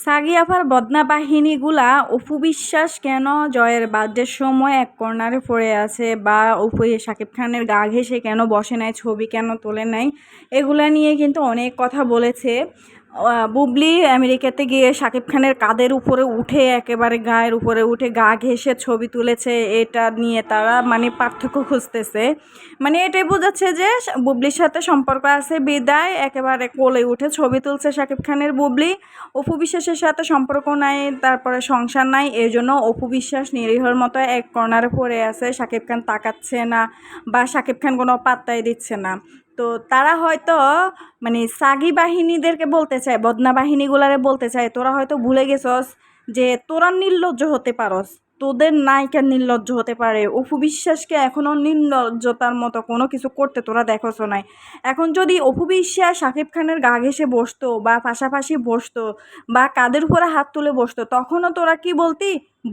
সাগি আফার বদনা বাহিনীগুলা অপু বিশ্বাস কেন জয়ের বার্থডের সময় এক কর্নারে পড়ে আছে, বা অপু শাকিব খানের গা ঘেঁষে কেন বসে নাই, ছবি কেন তোলে নাই, এগুলা নিয়ে কিন্তু অনেক কথা বলেছে। বুবলি আমেরিকাতে গিয়ে শাকিব খানের কাঁধের উপরে উঠে, একেবারে গায়ের উপরে উঠে গা ঘেঁষে ছবি তুলেছে, এটা নিয়ে তারা মানে পার্থক্য খুঁজতেছে। মানে এটাই বোঝাচ্ছে যে বুবলির সাথে সম্পর্ক আছে বিদায় একেবারে কোলে উঠে ছবি তুলছে শাকিব খানের বুবলি। অপু বিশ্বাসের সাথে সম্পর্ক নাই, তারপরে সংসার নাই, এই জন্য অপু বিশ্বাস নিরীহর মতো এক কর্নারে পড়ে আছে, শাকিব খান তাকাচ্ছে না বা শাকিব খান কোনো পাত্তাই দিচ্ছে না। তো তারা হয়তো মানে সাগি বাহিনীদেরকে বলতে চায়, বদনা বাহিনীগুলারে বলতে চায়, তোরা হয়তো ভুলে গেছস যে তোরা নির্লজ্জ হতে পারস, তোদের নায়িকা নির্লজ্জ হতে পারে, অপু বিশ্বাসকে এখনও নির্লজ্জতার মতো কোনো কিছু করতে তোরা দেখছো নাই। এখন যদি অপু বিশ্বাস শাকিব খানের গা ঘেঁষে বসতো বা পাশাপাশি বসতো বা কাদের উপরে হাত তুলে বসতো, তখনও তোরা কি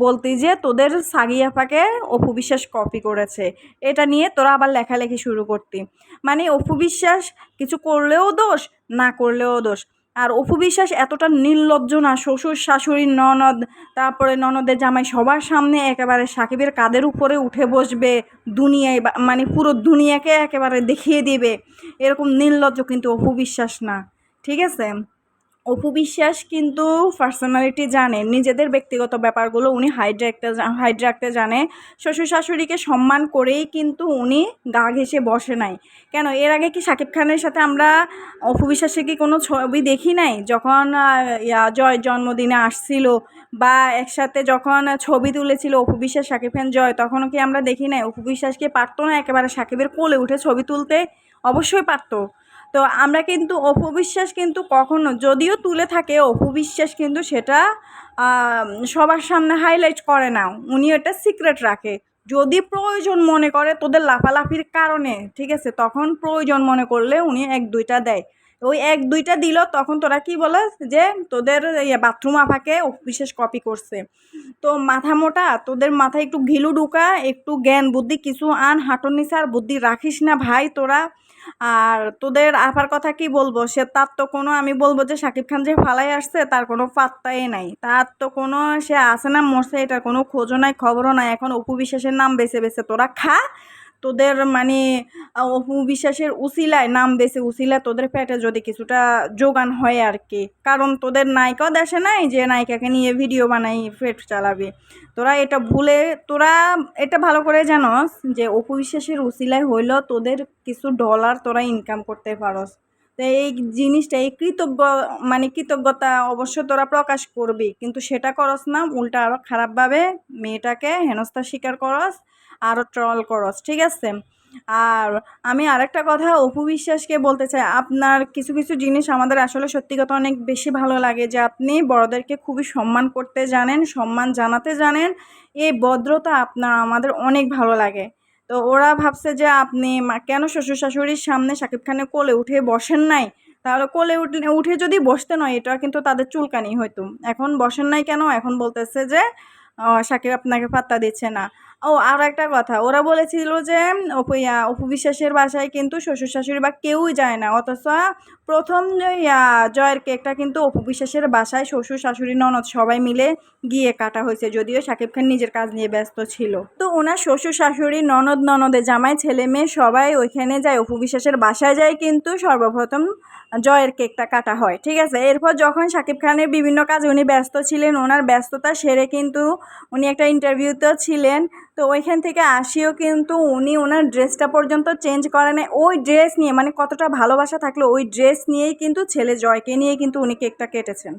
বলতি যে তোদের সাগি আপাকে অপু বিশ্বাস কপি করেছে, এটা নিয়ে তোরা আবার লেখালেখি শুরু করতি। মানে অপু বিশ্বাস কিছু করলেও দোষ, না করলেও দোষ। আর অপু বিশ্বাস এতটা নির্লজ্জ না, শ্বশুর শাশুড়ি ননদ, তারপরে ননদের জামাই সবার সামনে একেবারে সাকিবের কাঁধের উপরে উঠে বসবে, দুনিয়ায় মানে পুরো দুনিয়াকে একেবারে দেখিয়ে দিবে, এরকম নির্লজ্জ কিন্তু অপু বিশ্বাস না। ঠিক আছে, অপু বিশ্বাস কিন্তু পার্সোনালিটি জানে, নিজেদের ব্যক্তিগত ব্যাপারগুলো উনি হাইড রাখতে জানে। শ্বশুর শাশুড়িকে সম্মান করেই কিন্তু উনি গা ঘেঁষে বসে নাই। কেন এর আগে কি শাকিব খানের সাথে আমরা অপু বিশ্বাসের কি কোনো ছবি দেখি নাই? যখন জয় জন্মদিনে আসছিল বা একসাথে যখন ছবি তুলেছিল অপু বিশ্বাস শাকিব খান জয়, তখনও কি আমরা দেখি নাই? অপু বিশ্বাসকে পারতো না একেবারে শাকিবের কোলে উঠে ছবি তুলতে? অবশ্যই পারতো। তো আমরা কিন্তু অপু বিশ্বাস কিন্তু কখনো যদিও তুলে থাকে, অপু বিশ্বাস কিন্তু সেটা সবার সামনে হাইলাইট করে না, উনি এটা সিক্রেট রাখে। যদি প্রয়োজন মনে করে তোদের লাফালাফির কারণে, ঠিক আছে, তখন প্রয়োজন মনে করলে উনি এক দুইটা দেয়। ওই এক দুইটা দিল তখন তোরা কি বলে যে তোদের বাথরুম আপাকে অপু বিশ্বাস কপি করছে। তো মাথা মোটা, তোদের মাথায় একটু ঘিলু ঢুকা, একটু জ্ঞান বুদ্ধি কিছু আন, হাঁটুর নিচে আর বুদ্ধি রাখিস না ভাই তোরা। আর তোদের আপার কথা কি বলবো, সে তার তো কোনো, আমি বলবো যে শাকিব খান যে ফালাই আসছে তার কোনো পাত্তাই নাই, তার তো কোনো, সে আসে না মরছে এটার কোনো খোঁজও নাই, খবরও নাই। এখন অপু বিশ্বাসের নাম বেছে বেছে তোরা খা, তোদের মানে অপু বিশ্বাসের উসিলায় নাম বেছে উসিলায় তোদের পেটে যদি কিছুটা যোগান হয় আর কি। কারণ তোদের নায়িকাও দেশে নাই যে নায়িকাকে নিয়ে ভিডিও বানাই পেট চালাবে। তোরা এটা ভুলে, তোরা এটা ভালো করে জানোস যে অপু বিশ্বাসের উসিলায় হইলেও তোদের কিছু ডলার তোরা ইনকাম করতে পারস। তো এই জিনিসটা, এই কৃতজ্ঞতা অবশ্য তোরা প্রকাশ করবি, কিন্তু সেটা করস না, উল্টা আরও খারাপভাবে মেয়েটাকে হেনস্থার শিকার করস, আরও ট্রল করস। ঠিক আছে, আর আমি আরেকটা কথা অপু বিশ্বাসকে বলতে চাই, আপনার কিছু কিছু জিনিস আমাদের আসলে সত্যি কথা অনেক বেশি ভালো লাগে, যে আপনি বড়দেরকে খুবই সম্মান করতে জানেন, সম্মান জানাতে জানেন, এই ভদ্রতা আপনার আমাদের অনেক ভালো লাগে। তো ওরা ভাবছে যে আপনি কেন শ্বশুর শাশুড়ির সামনে শাকিব খানের কোলে উঠে বসেন নাই, তাহলে কোলে উঠে যদি বসতে নয়, এটা কিন্তু তাদের চুলকানি হইতো। এখন বসেন নাই কেন, এখন বলতেছে যে শাকিব আপনাকে পাত্তা দিচ্ছে না। ও আর একটা কথা, ওরা বলেছিল যে অপু বিশ্বাসের বাসায় কিন্তু শ্বশুর শাশুড়ি বা কেউই যায় না, অথচ প্রথম যে জয়ের কেকটা কিন্তু অপু বিশ্বাসের বাসায় শ্বশুর শাশুড়ি ননদ সবাই মিলে গিয়ে কাটা হয়েছে, যদিও শাকিব খান নিজের কাজ নিয়ে ব্যস্ত ছিল। তো ওনার শ্বশুর শাশুড়ি ননদে জামাই ছেলে মেয়ে সবাই ওইখানে যায়, অপু বিশ্বাসের বাসায় যায় কিন্তু সর্বপ্রথম জয়ের কেকটা কাটা হয়। ঠিক আছে, এরপর যখন শাকিব খানের বিভিন্ন কাজে উনি ব্যস্ত ছিলেন, ওনার ব্যস্ততা সেরে কিন্তু উনি একটা ইন্টারভিউতেও ছিলেন, তো ওইখান থেকে আসিও কিন্তু উনি ওনার ড্রেসটা পর্যন্ত চেঞ্জ করে নেয়, ওই ড্রেস নিয়ে, মানে কতটা ভালোবাসা থাকলো ওই ড্রেস নিয়েই কিন্তু ছেলে জয়কে নিয়ে কিন্তু উনি কেকটা কেটেছেন।